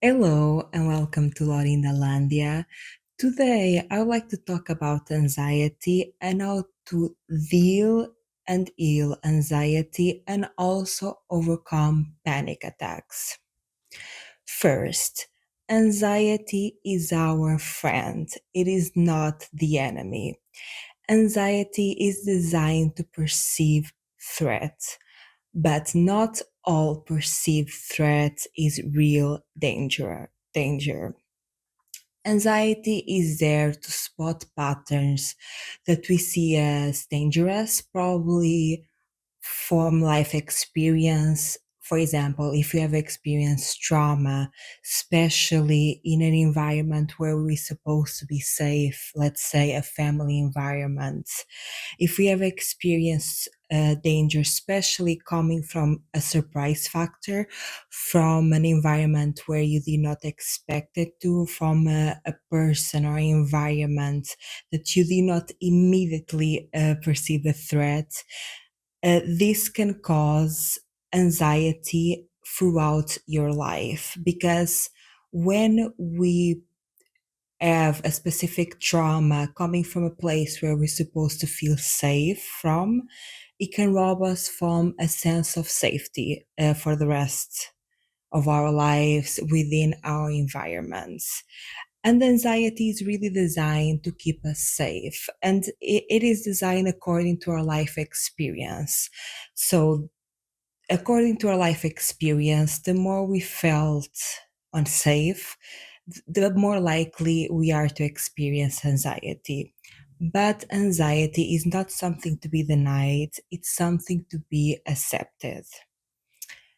Hello and welcome to Lorindalandia. Today, I would like to talk about anxiety and how to deal and heal anxiety and also overcome panic attacks. First, anxiety is our friend, it is not the enemy. Anxiety is designed to perceive threats, but not all perceived threat is real danger. Anxiety is there to spot patterns that we see as dangerous, probably from life experience. For example, if we have experienced trauma, especially in an environment where we're supposed to be safe, let's say a family environment, if we have experienced danger, especially coming from a surprise factor, from an environment where you did not expect it to, from a person or environment that you did not immediately perceive a threat, this can cause anxiety throughout your life because when we have a specific trauma coming from a place where we're supposed to feel safe from, it can rob us from a sense of safety for the rest of our lives within our environments. And anxiety is really designed to keep us safe, and it is designed according to our life experience. So, according to our life experience, the more we felt unsafe, the more likely we are to experience anxiety. But anxiety is not something to be denied, it's something to be accepted.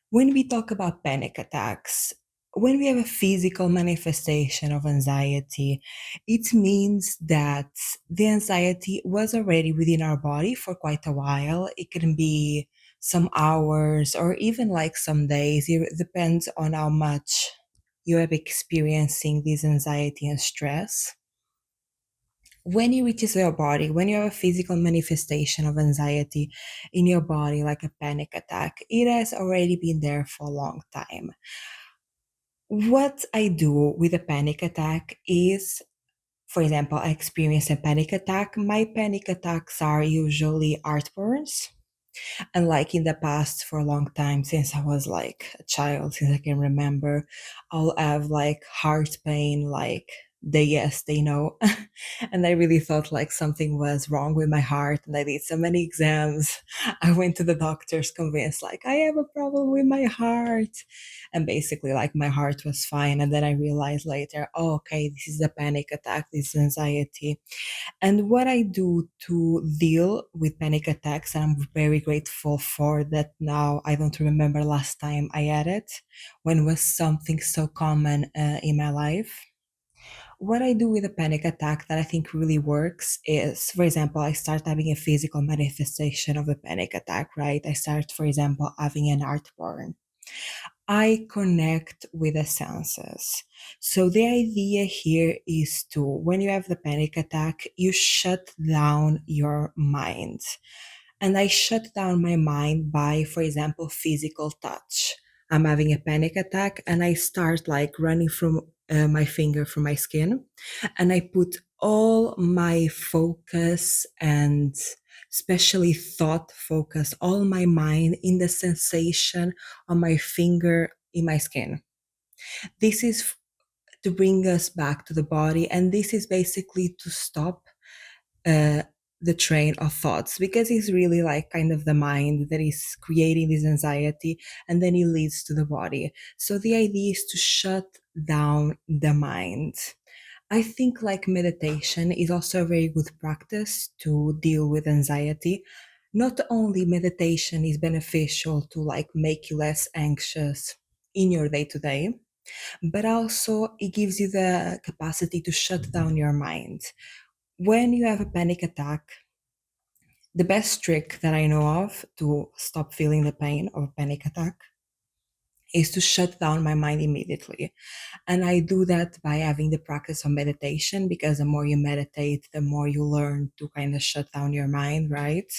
When we talk about panic attacks, when we have a physical manifestation of anxiety, it means that the anxiety was already within our body for quite a while. It can be some hours or even like some days. It depends on how much you have experiencing this anxiety and stress. When it reaches your body, when you have a physical manifestation of anxiety in your body, like a panic attack, it has already been there for a long time. What I do with a panic attack is, for example, I experience a panic attack. My panic attacks are usually heartburns. And like in the past, for a long time, since I was like a child, since I can remember, I'll have like heart pain, like day yes, day no. And I really thought like something was wrong with my heart. And I did so many exams. I went to the doctors convinced like I have a problem with my heart. And basically, like my heart was fine. And then I realized later, oh, okay, this is a panic attack, this is anxiety. And what I do to deal with panic attacks, and I'm very grateful for that now. I don't remember last time I had it, when was something so common in my life. What I do with a panic attack that I think really works is, for example, I start having a physical manifestation of a panic attack, right? I start, for example, having an heartburn. I connect with the senses. So the idea here is to, when you have the panic attack, you shut down your mind. And I shut down my mind by, for example, physical touch. I'm having a panic attack and I start like running from my finger from my skin, and I put all my focus and especially thought focus, all my mind in the sensation on my finger in my skin. This is to bring us back to the body, and this is basically to stop uh, the train of thoughts, because it's really like kind of the mind that is creating this anxiety, and then it leads to the body. So the idea is to shut down the mind. I think like meditation is also a very good practice to deal with anxiety. Not only meditation is beneficial to like make you less anxious in your day to day, but also it gives you the capacity to shut down your mind. When you have a panic attack, the best trick that I know of to stop feeling the pain of a panic attack is to shut down my mind immediately. And I do that by having the practice of meditation, because the more you meditate, the more you learn to kind of shut down your mind, right?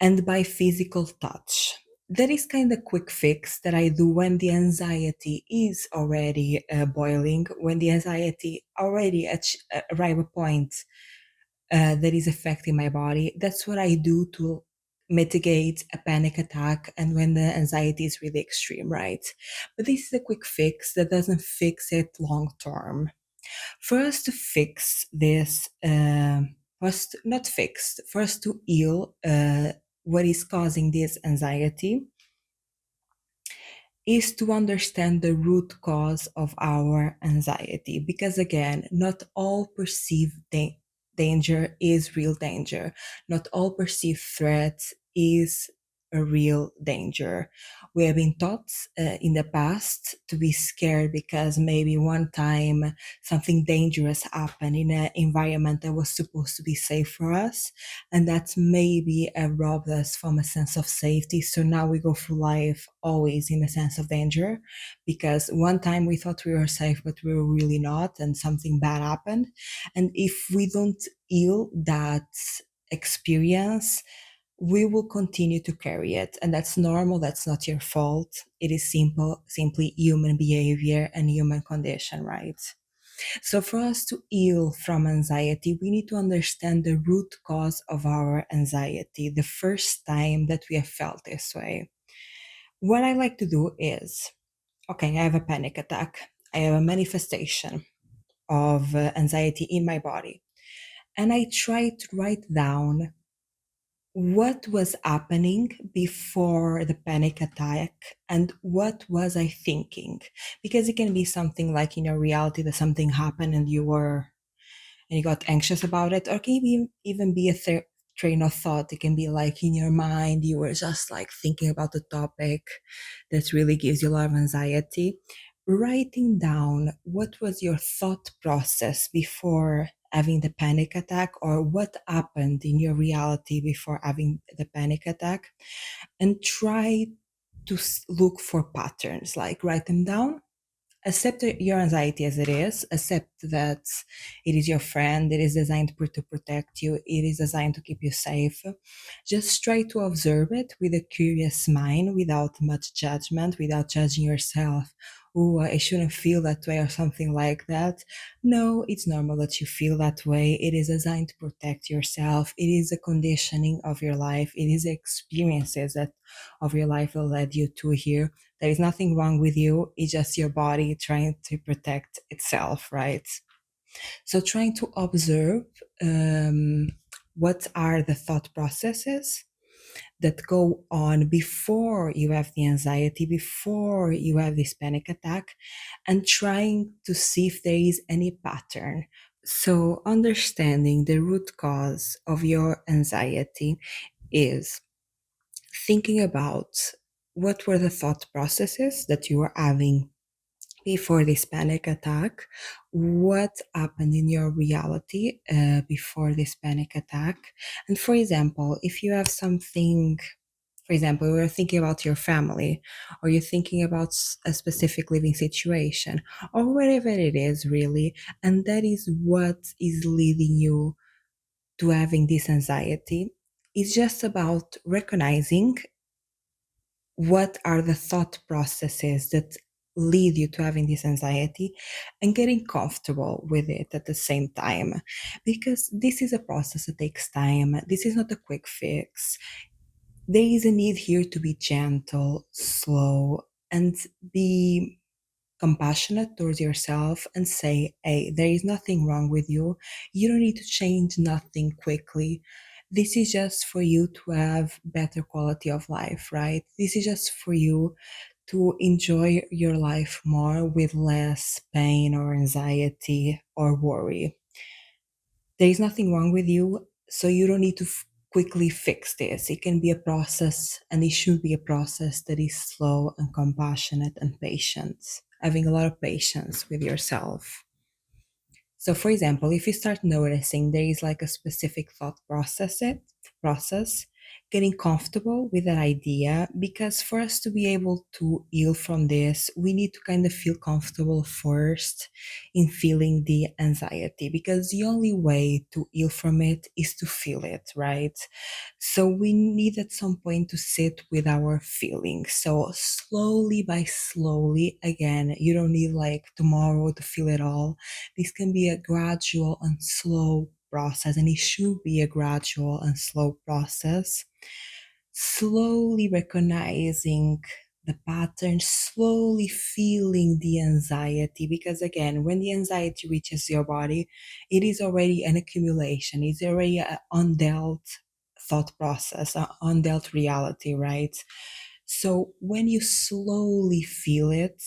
And by physical touch. That is kind of quick fix that I do when the anxiety is already boiling, when the anxiety already arrive a point that is affecting my body. That's what I do to mitigate a panic attack and when the anxiety is really extreme, right? But this is a quick fix that doesn't fix it long term. For us to fix this, first, not fix, first to heal what is causing this anxiety is to understand the root cause of our anxiety. Because again, not all perceived danger is real danger. Not all perceived threat is a real danger. We have been taught in the past to be scared because maybe one time something dangerous happened in an environment that was supposed to be safe for us, and that maybe robbed us from a sense of safety. So now we go through life always in a sense of danger because one time we thought we were safe, but we were really not, and something bad happened. And if we don't heal that experience, we will continue to carry it. And that's normal. That's not your fault. It is simply human behavior and human condition, right? So, for us to heal from anxiety, we need to understand the root cause of our anxiety, the first time that we have felt this way. What I like to do is okay, I have a panic attack, I have a manifestation of anxiety in my body, and I try to write down what was happening before the panic attack and what was I thinking, because it can be something like in your reality that something happened and you got anxious about it, or can even be a train of thought. It can be like in your mind you were just like thinking about the topic that really gives you a lot of anxiety. Writing down what was your thought process before having the panic attack, or what happened in your reality before having the panic attack, and try to look for patterns, like write them down. Accept your anxiety as it is. Accept that it is your friend. It is designed to protect you. It is designed to keep you safe. Just try to observe it with a curious mind, without much judgment, without judging yourself. Oh, I shouldn't feel that way or something like that. No, it's normal that you feel that way. It is designed to protect yourself. It is a conditioning of your life. It is experiences that of your life that led you to here. There is nothing wrong with you. It's just your body trying to protect itself, right? So, trying to observe what are the thought processes that go on before you have the anxiety, before you have this panic attack, and trying to see if there is any pattern. So, understanding the root cause of your anxiety is thinking about what were the thought processes that you were having before this panic attack, what happened in your reality before this panic attack. And for example, if you have something, for example, you're thinking about your family, or you're thinking about a specific living situation, or whatever it is, really, and that is what is leading you to having this anxiety, it's just about recognizing what are the thought processes that lead you to having this anxiety and getting comfortable with it at the same time, because this is a process that takes time. This is not a quick fix. There is a need here to be gentle, slow, and be compassionate towards yourself and say, hey, there is nothing wrong with you. You don't need to change nothing quickly. This is just for you to have better quality of life, right? This is just for you to enjoy your life more with less pain or anxiety or worry. There is nothing wrong with you, so you don't need to quickly fix this. It can be a process, and it should be a process that is slow and compassionate and patient, having a lot of patience with yourself. So, for example, if you start noticing there is like a specific thought process, getting comfortable with that idea, because for us to be able to heal from this, we need to kind of feel comfortable first in feeling the anxiety, because the only way to heal from it is to feel it, right? So we need at some point to sit with our feelings. So slowly by slowly, again, you don't need like tomorrow to feel it all. This can be a gradual and slow process, and it should be a gradual and slow process. Slowly recognizing the pattern, slowly feeling the anxiety, because again, when the anxiety reaches your body, it is already an accumulation, it's already an undealt thought process, an undealt reality, right? So when you slowly feel it,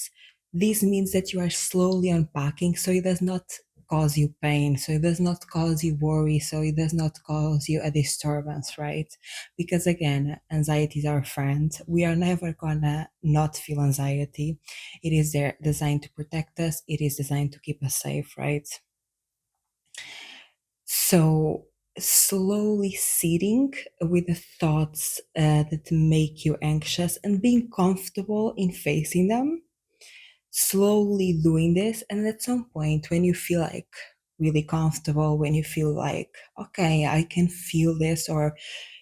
this means that you are slowly unpacking, so it does not cause you pain, so it does not cause you worry, so it does not cause you a disturbance, right? Because again, anxiety is our friend. We are never gonna not feel anxiety. It is there designed to protect us, it is designed to keep us safe, right? So slowly sitting with the thoughts that make you anxious and being comfortable in facing them, slowly doing this, and at some point when you feel like really comfortable, when you feel like okay, I can feel this, or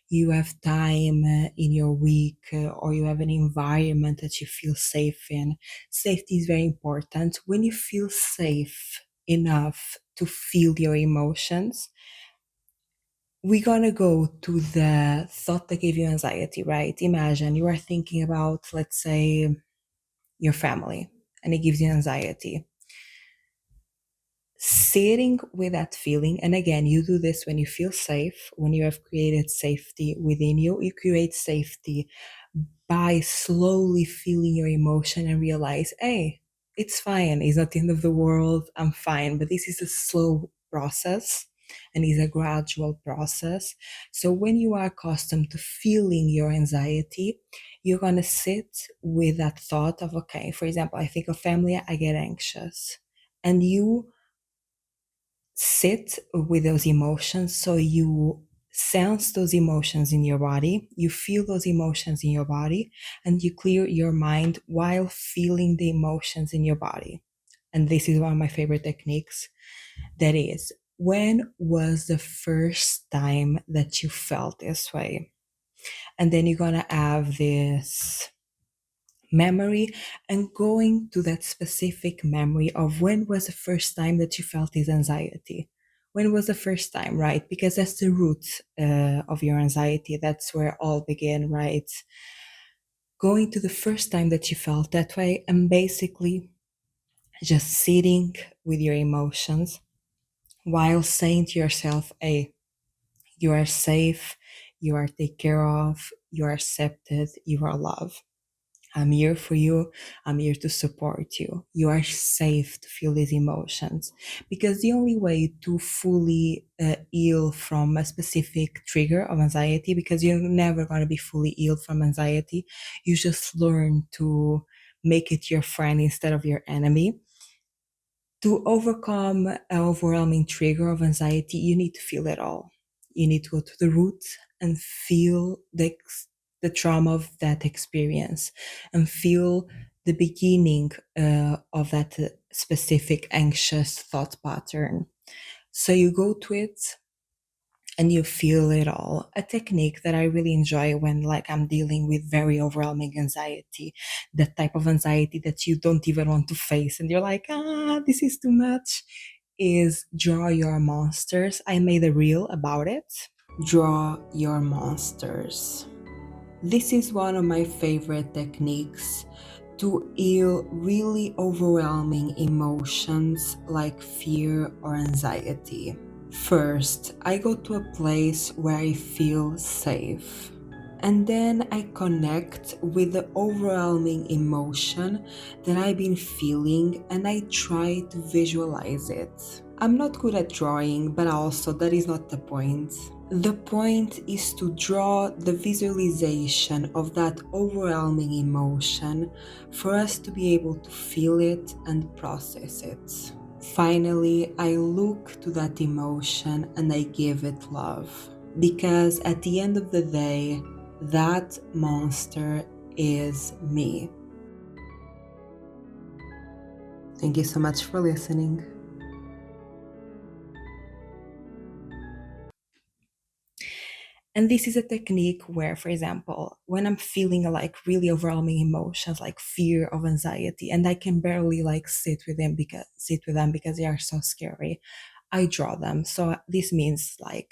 you have time in your week, or you have an environment that you feel safe in. Safety is very important. When you feel safe enough to feel your emotions, we're gonna go to the thought that gave you anxiety, right? Imagine you are thinking about, let's say, your family, and it gives you anxiety. Sitting with that feeling, and again, you do this when you feel safe, when you have created safety within you, you create safety by slowly feeling your emotion and realize, hey, it's fine, it's not the end of the world, I'm fine. But this is a slow process and is a gradual process. So when you are accustomed to feeling your anxiety, you're going to sit with that thought of, okay, for example, I think of family, I get anxious. And you sit with those emotions, so you sense those emotions in your body, you feel those emotions in your body, and you clear your mind while feeling the emotions in your body. And this is one of my favorite techniques. That is, when was the first time that you felt this way? And then you're gonna have this memory, and going to that specific memory of when was the first time that you felt this anxiety. When was the first time, right? Because that's the root of your anxiety. That's where all begin, right? Going to the first time that you felt that way, and basically just sitting with your emotions while saying to yourself, hey, you are safe, you are taken care of, you are accepted, you are loved. I'm here for you. I'm here to support you. You are safe to feel these emotions, because the only way to fully heal from a specific trigger of anxiety, because you're never going to be fully healed from anxiety, you just learn to make it your friend instead of your enemy. To overcome an overwhelming trigger of anxiety, you need to feel it all. You need to go to the root and feel the trauma of that experience, and feel the beginning of that specific anxious thought pattern. So you go to it and you feel it all. A technique that I really enjoy when like I'm dealing with very overwhelming anxiety, that type of anxiety that you don't even want to face and you're like, this is too much, is draw your monsters. I made a reel about it. Draw your monsters. This is one of my favorite techniques to heal really overwhelming emotions like fear or anxiety. First, I go to a place where I feel safe. And then I connect with the overwhelming emotion that I've been feeling, and I try to visualize it. I'm not good at drawing, but also that is not the point. The point is to draw the visualization of that overwhelming emotion for us to be able to feel it and process it. Finally, I look to that emotion and I give it love. because at the end of the day, that monster is me. Thank you so much for listening. And this is a technique where, for example, when I'm feeling like really overwhelming emotions like fear of anxiety, and I can barely like sit with them because they are so scary, I draw them. So this means like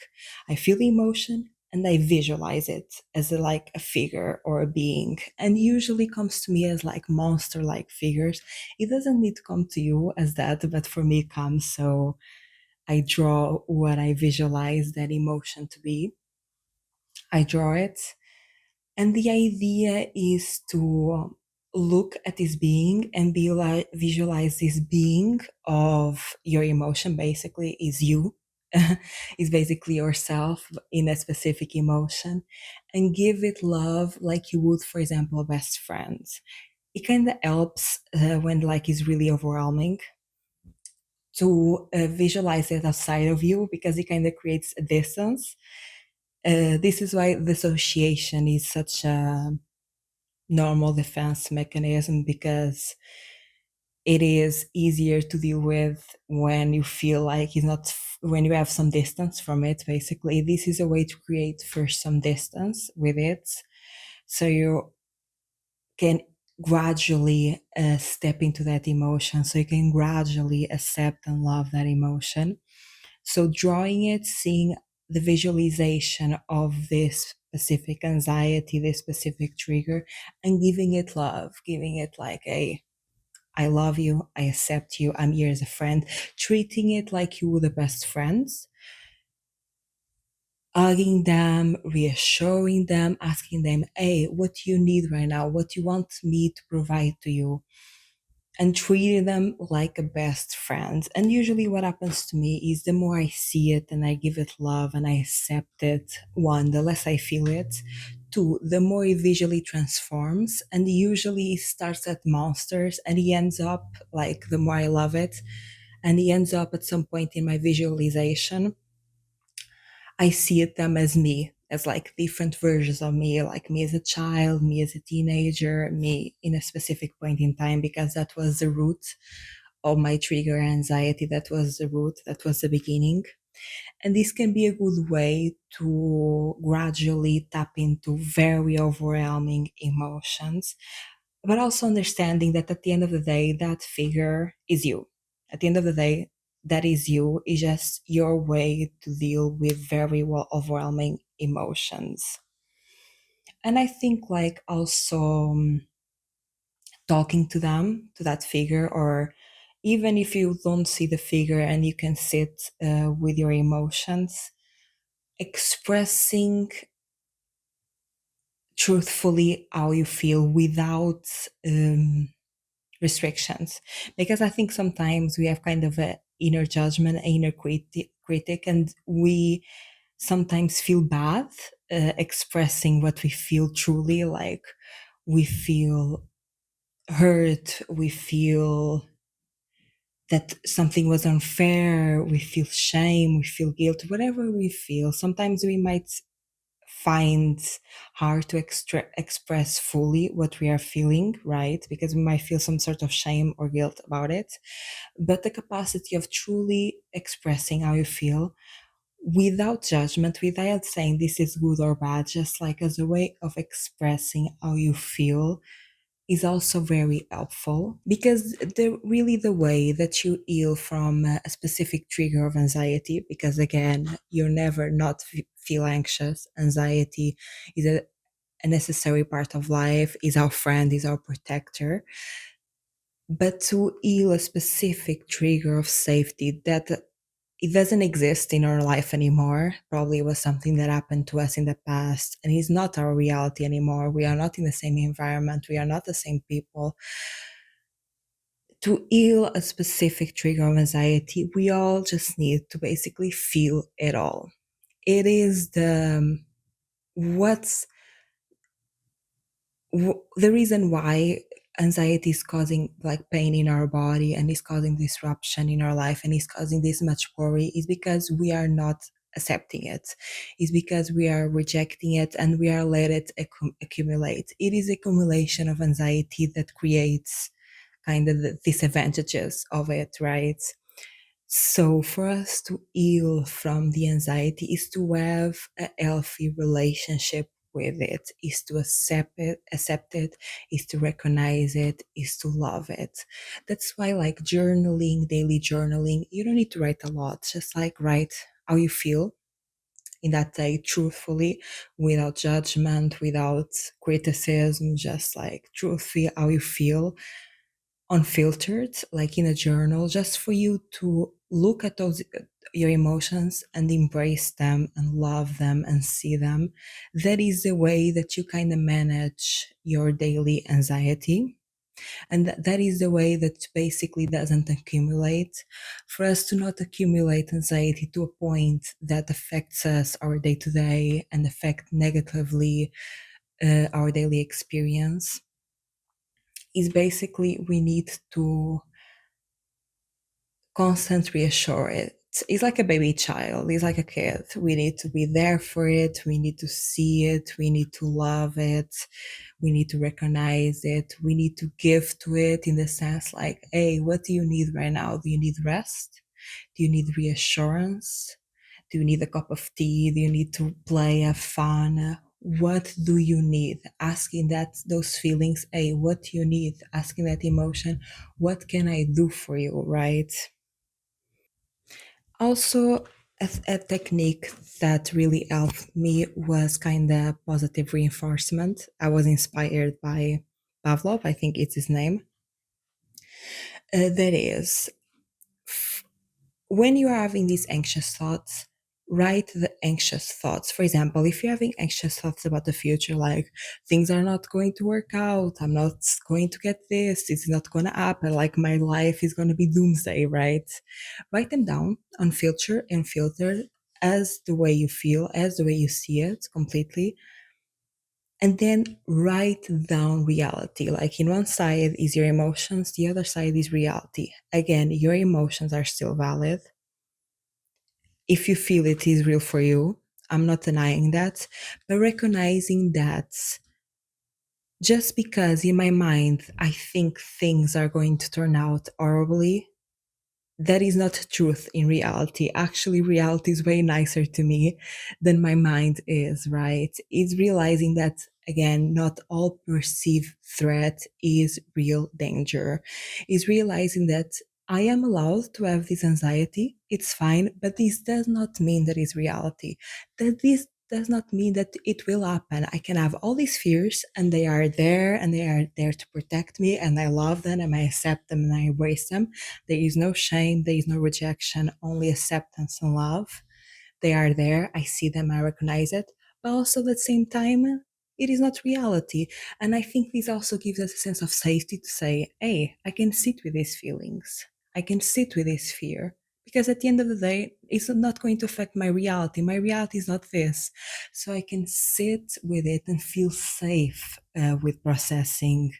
I feel the emotion and I visualize it as like a figure or a being, and usually comes to me as like monster like figures. It doesn't need to come to you as that, but for me it comes. So I draw what I visualize that emotion to be. I draw it, and the idea is to look at this being and be like visualize this being of your emotion basically is you. Is basically yourself in a specific emotion, and give it love like you would, for example, a best friend. It kind of helps when like it's really overwhelming to visualize it outside of you, because it kind of creates a distance. This is why dissociation is such a normal defense mechanism, because it is easier to deal with when you feel like it's not, when you have some distance from it. Basically, this is a way to create first some distance with it, so you can gradually step into that emotion, so you can gradually accept and love that emotion. So drawing it, seeing the visualization of this specific anxiety, this specific trigger, and giving it love, giving it like a I love you, I accept you, I'm here as a friend, treating it like you were the best friends, hugging them, reassuring them, asking them, hey, what do you need right now? What do you want me to provide to you? And treating them like a best friend. And usually, what happens to me is the more I see it and I give it love and I accept it, one, the less I feel it. Two, the more it visually transforms. And usually, it starts at monsters and he ends up like the more I love it. And he ends up at some point in my visualization, I see it them as me, as like different versions of like me as a child, me as a teenager, me in a specific point in time, because that was the root of my trigger anxiety. That was the root, that was the beginning. And this can be a good way to gradually tap into very overwhelming emotions, but also understanding that at the end of the day, that figure is you. At the end of the day, that is you. Is just your way to deal with very well overwhelming emotions. And I think like also talking to them, to that figure, or even if you don't see the figure and you can sit with your emotions, expressing truthfully how you feel without restrictions, because I think sometimes we have kind of a inner judgment, inner critic, and we sometimes feel bad expressing what we feel truly. Like we feel hurt, we feel that something was unfair, we feel shame, we feel guilt, whatever we feel. Sometimes we might find hard to express fully what we are feeling, right? Because we might feel some sort of shame or guilt about it. But the capacity of truly expressing how you feel without judgment, without saying this is good or bad, just like as a way of expressing how you feel, is also very helpful, because the way that you heal from a specific trigger of anxiety, because again, you're never not feel anxious. Anxiety is a necessary part of life, is our friend, is our protector. But to heal a specific trigger of safety that it doesn't exist in our life anymore, probably was something that happened to us in the past and is not our reality anymore. We are not in the same environment, we are not the same people. To heal a specific trigger of anxiety, we all just need to basically feel it all. It is what's the reason why anxiety is causing like pain in our body and is causing disruption in our life and is causing this much worry, is because we are not accepting it. It's because we are rejecting it and we are let it accumulate. It is accumulation of anxiety that creates kind of the disadvantages of it, right? So for us to heal from the anxiety is to have a healthy relationship with it, is to accept it, is to recognize it, is to love it. That's why like journaling, daily journaling, you don't need to write a lot, just like write how you feel in that day truthfully, without judgment, without criticism, just like truthfully how you feel, unfiltered, like in a journal, just for you to look at those your emotions and embrace them and love them and see them. That is the way that you kind of manage your daily anxiety. And that is the way that basically doesn't accumulate. For us to not accumulate anxiety to a point that affects us our day to day and affect negatively our daily experience, is basically we need to constant reassure it. It's like a baby child, it's like a kid. We need to be there for it, we need to see it, we need to love it, we need to recognize it, we need to give to it in the sense like, hey, what do you need right now? Do you need rest? Do you need reassurance? Do you need a cup of tea? Do you need to play, have fun? What do you need? Asking that those feelings, hey, what do you need? Asking that emotion, what can I do for you, right? Also, a technique that really helped me was kind of positive reinforcement. I was inspired by Pavlov, I think it's his name. That is, when you are having these anxious thoughts, write the anxious thoughts. For example, if you're having anxious thoughts about the future, like things are not going to work out, I'm not going to get this, it's not going to happen, like my life is going to be doomsday, right? Write them down, unfiltered and filtered as the way you feel, as the way you see it completely. And then write down reality. Like in one side is your emotions, the other side is reality. Again, your emotions are still valid if you feel it is real for you. I'm not denying that, but recognizing that just because in my mind I think things are going to turn out horribly, that is not truth in reality. Actually, reality is way nicer to me than my mind is, right? It's realizing that, again, not all perceived threat is real danger. It's realizing that I am allowed to have this anxiety. It's fine, but this does not mean that it's reality. That this does not mean that it will happen. I can have all these fears and they are there and they are there to protect me and I love them and I accept them and I embrace them. There is no shame, there is no rejection, only acceptance and love. They are there. I see them, I recognize it. But also at the same time, it is not reality. And I think this also gives us a sense of safety to say, hey, I can sit with these feelings. I can sit with this fear. Because at the end of the day, it's not going to affect my reality. My reality is not this. So I can sit with it and feel safe with processing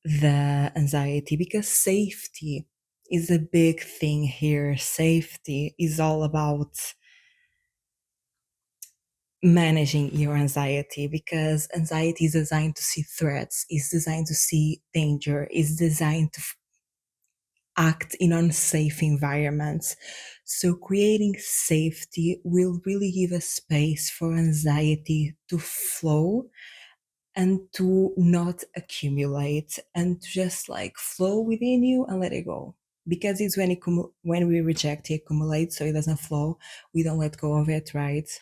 the anxiety, because safety is a big thing here. Safety is all about managing your anxiety, because anxiety is designed to see threats, is designed to see danger, is designed to act in unsafe environments. So creating safety will really give a space for anxiety to flow and to not accumulate and to just like flow within you and let it go, because it's when when we reject it accumulates, so it doesn't flow, we don't let go of it, right?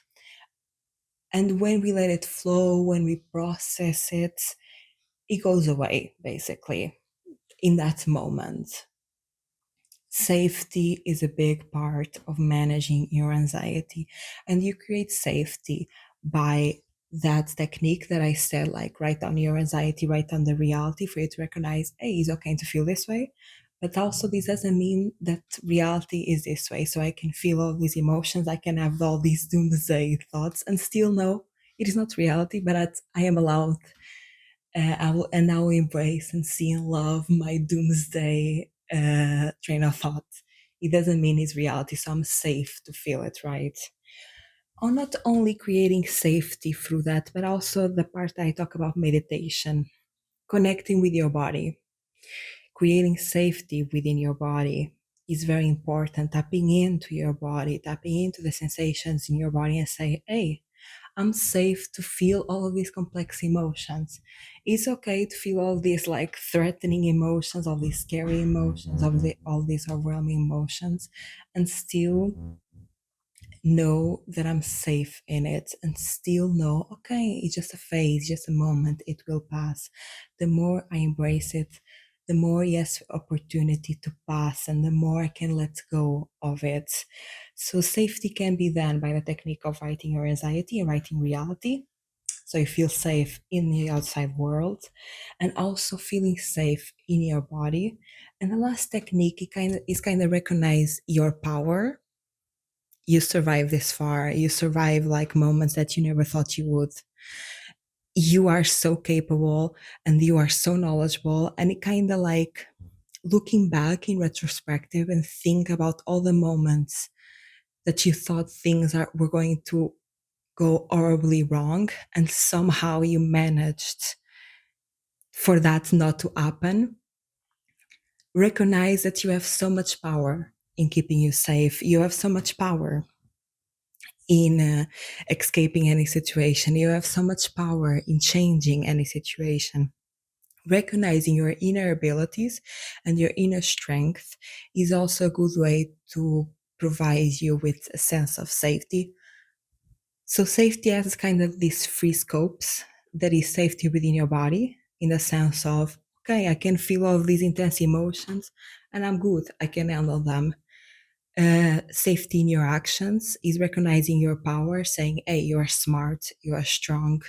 And when we let it flow, when we process it, it goes away basically in that moment. Safety is a big part of managing your anxiety, and you create safety by that technique that I said, like write down your anxiety, write down the reality for you to recognize, hey, it's okay to feel this way. But also, this doesn't mean that reality is this way. So I can feel all these emotions, I can have all these doomsday thoughts and still know it is not reality, but I am allowed. I will embrace and see and love my doomsday train of thought. It doesn't mean it's reality, so I'm safe to feel it, right? on not only creating safety through that, but also the part that I talk about meditation, connecting with your body, creating safety within your body is very important. Tapping into your body, tapping into the sensations in your body and say, hey, I'm safe to feel all of these complex emotions. It's okay to feel all these like threatening emotions, all these scary emotions, all these overwhelming emotions, and still know that I'm safe in it and still know, okay, it's just a phase, just a moment, it will pass. The more I embrace it, the more, yes, opportunity to pass and the more I can let go of it. So, safety can be done by the technique of writing your anxiety and writing reality. So, you feel safe in the outside world and also feeling safe in your body. And the last technique is kind of recognize your power. You survive this far, you survive like moments that you never thought you would. You are so capable and you are so knowledgeable, and it kind of like looking back in retrospective and think about all the moments that you thought were going to go horribly wrong and somehow you managed for that not to happen. Recognize that you have so much power in keeping you safe. You have so much power in escaping any situation. You have so much power in changing any situation. Recognizing your inner abilities and your inner strength is also a good way to provide you with a sense of safety. So, safety has kind of these three scopes, that is safety within your body, in the sense of, okay, I can feel all these intense emotions and I'm good, I can handle them. Safety in your actions is recognizing your power, saying, hey, you are smart, you are strong,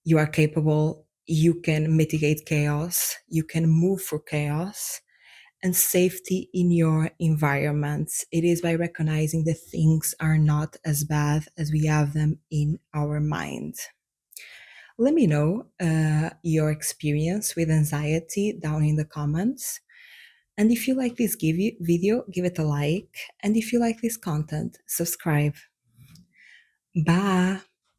you are capable, you can mitigate chaos, you can move through chaos. And safety in your environment. It is by recognizing that things are not as bad as we have them in our mind. Let me know your experience with anxiety down in the comments. And if you like this video, give it a like. And if you like this content, subscribe. Bye.